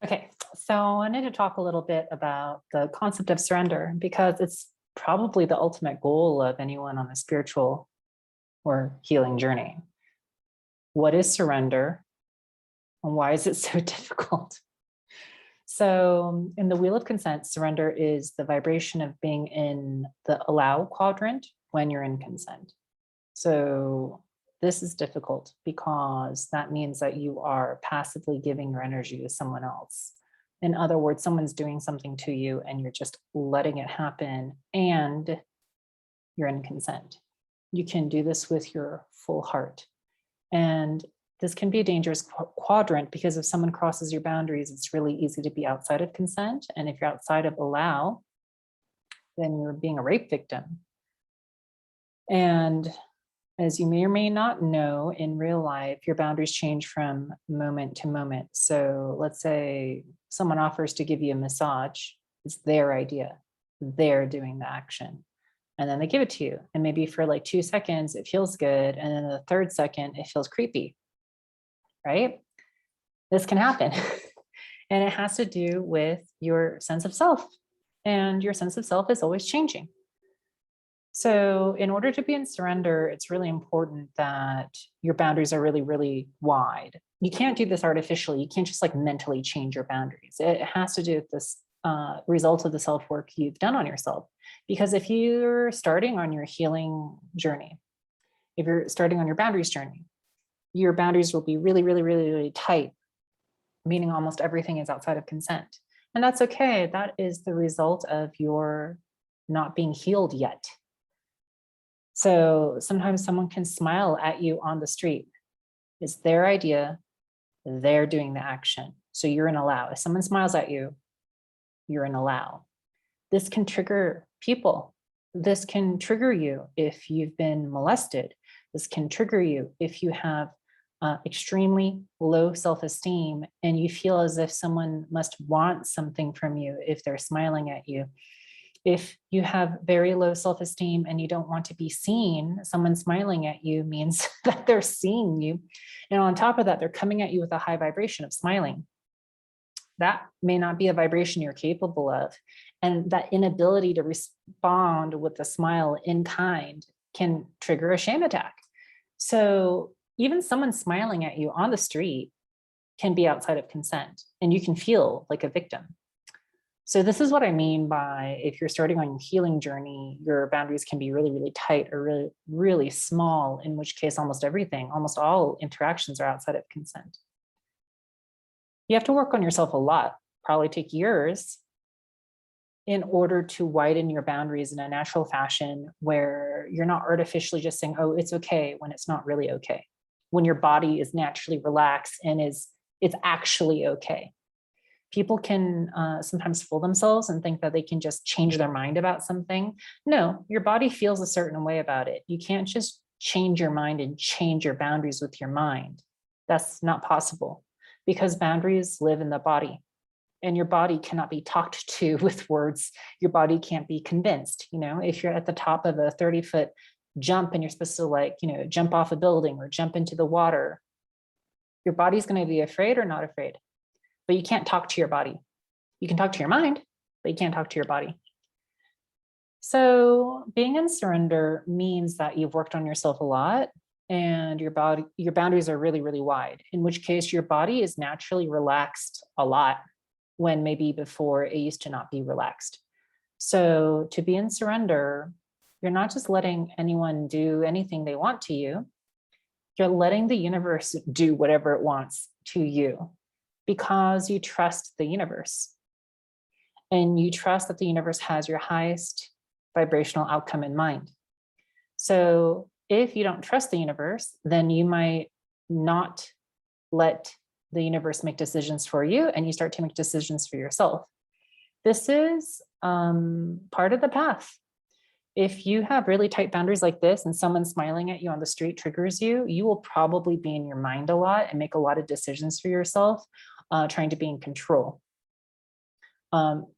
Okay, so I wanted to talk a little bit about the concept of surrender because it's probably the ultimate goal of anyone on a spiritual or healing journey. What is surrender and why is it so difficult? So, in the wheel of consent, surrender is the vibration of being in the allow quadrant when you're in consent. So, this is difficult because that means that you are passively giving your energy to someone else. In other words, someone's doing something to you and you're just letting it happen and you're in consent. You can do this with your full heart. And this can be a dangerous quadrant because if someone crosses your boundaries, it's really easy to be outside of consent. And if you're outside of allow, then you're being a rape victim. And as you may or may not know, in real life, your boundaries change from moment to moment. So let's say someone offers to give you a massage, it's their idea. They're doing the action. And then they give it to you. And maybe for like 2 seconds, it feels good. And then the third second, it feels creepy, right? This can happen. And it has to do with your sense of self. And your sense of self is always changing. So, in order to be in surrender, it's really important that your boundaries are really, really wide. You can't do this artificially. You can't just like mentally change your boundaries. It has to do with this result of the self work you've done on yourself. Because if you're starting on your healing journey, if you're starting on your boundaries journey, your boundaries will be really, really, really, really tight, meaning almost everything is outside of consent. And that's okay. That is the result of your not being healed yet. So sometimes someone can smile at you on the street. It's their idea. They're doing the action. So you're in allow. If someone smiles at you, you're in allow. This can trigger people. This can trigger you if you've been molested. This can trigger you if you have extremely low self-esteem and you feel as if someone must want something from you if they're smiling at you. If you have very low self-esteem and you don't want to be seen, someone smiling at you means that they're seeing you. And on top of that, they're coming at you with a high vibration of smiling. That may not be a vibration you're capable of. And that inability to respond with a smile in kind can trigger a shame attack. So even someone smiling at you on the street can be outside of consent and you can feel like a victim. So this is what I mean by if you're starting on your healing journey, your boundaries can be really, really tight or really, really small, in which case almost everything, almost all interactions are outside of consent. You have to work on yourself a lot, probably take years in order to widen your boundaries in a natural fashion where you're not artificially just saying, oh, it's okay when it's not really okay. When your body is naturally relaxed and it's actually okay. People can sometimes fool themselves and think that they can just change their mind about something. No, your body feels a certain way about it. You can't just change your mind and change your boundaries with your mind. That's not possible because boundaries live in the body and your body cannot be talked to with words. Your body can't be convinced. You know, if you're at the top of a 30-foot jump and you're supposed to like, jump off a building or jump into the water, your body's going to be afraid or not afraid. But you can't talk to your body. You can talk to your mind, but you can't talk to your body. So being in surrender means that you've worked on yourself a lot and your boundaries are really, really wide, in which case your body is naturally relaxed a lot when maybe before it used to not be relaxed. So to be in surrender, you're not just letting anyone do anything they want to you. You're letting the universe do whatever it wants to you, because you trust the universe and you trust that the universe has your highest vibrational outcome in mind. So if you don't trust the universe, then you might not let the universe make decisions for you and you start to make decisions for yourself. This is part of the path. If you have really tight boundaries like this and someone smiling at you on the street triggers you, you will probably be in your mind a lot and make a lot of decisions for yourself, trying to be in control.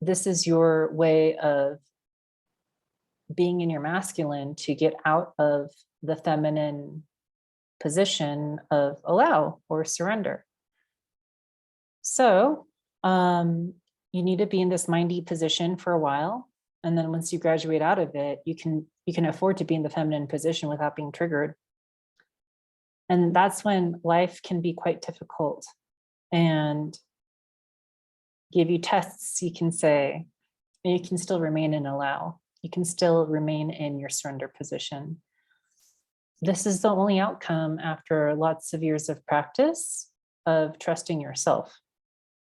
This is your way of being in your masculine to get out of the feminine position of allow or surrender. So You need to be in this mindy position for a while. And then once you graduate out of it, you can afford to be in the feminine position without being triggered. And that's when life can be quite difficult and give you tests, you can say, and you can still remain in allow. You can still remain in your surrender position. This is the only outcome after lots of years of practice of trusting yourself.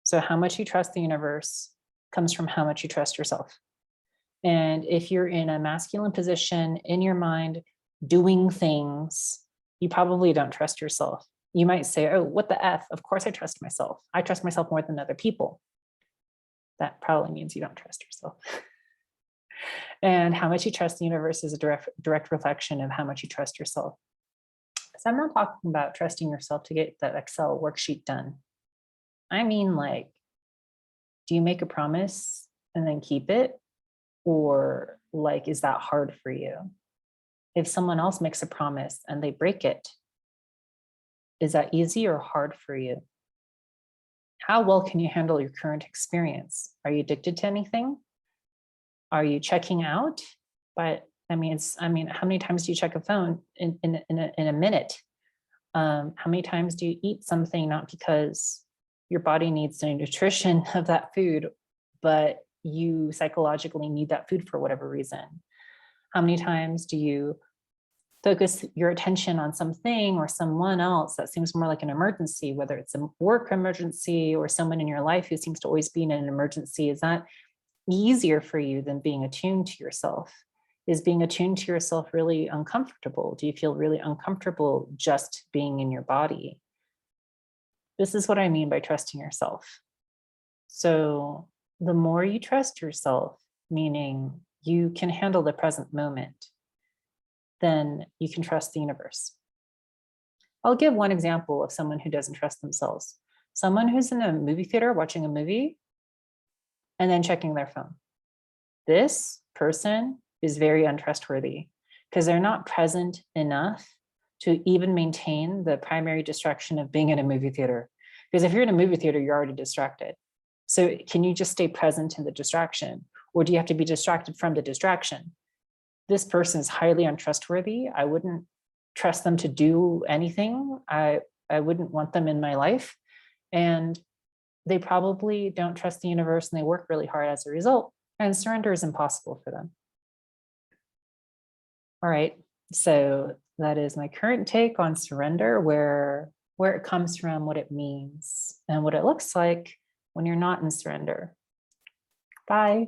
So how much you trust the universe comes from how much you trust yourself. And if you're in a masculine position in your mind, doing things, you probably don't trust yourself. You might say, oh, what the F? Of course I trust myself. I trust myself more than other people. That probably means you don't trust yourself. And how much you trust the universe is a direct reflection of how much you trust yourself. So I'm not talking about trusting yourself to get that Excel worksheet done. I mean, like, do you make a promise and then keep it? Or like, is that hard for you? If someone else makes a promise and they break it, is that easy or hard for you? How well can you handle your current experience? Are you addicted to anything? Are you checking out? But how many times do you check a phone in a minute? How many times do you eat something not because your body needs the nutrition of that food, but you psychologically need that food for whatever reason? How many times do you focus your attention on something or someone else that seems more like an emergency, whether it's a work emergency or someone in your life who seems to always be in an emergency? Is that easier for you than being attuned to yourself? Is being attuned to yourself really uncomfortable? Do you feel really uncomfortable just being in your body? This is what I mean by trusting yourself. So the more you trust yourself, meaning you can handle the present moment, then you can trust the universe. I'll give one example of someone who doesn't trust themselves. Someone who's in a movie theater watching a movie and then checking their phone. This person is very untrustworthy because they're not present enough to even maintain the primary distraction of being in a movie theater. Because if you're in a movie theater, you're already distracted. So can you just stay present in the distraction? Or do you have to be distracted from the distraction? This person is highly untrustworthy. I wouldn't trust them to do anything. I wouldn't want them in my life. And they probably don't trust the universe and they work really hard as a result. And surrender is impossible for them. All right, so that is my current take on surrender, where it comes from, what it means, and what it looks like when you're not in surrender. Bye.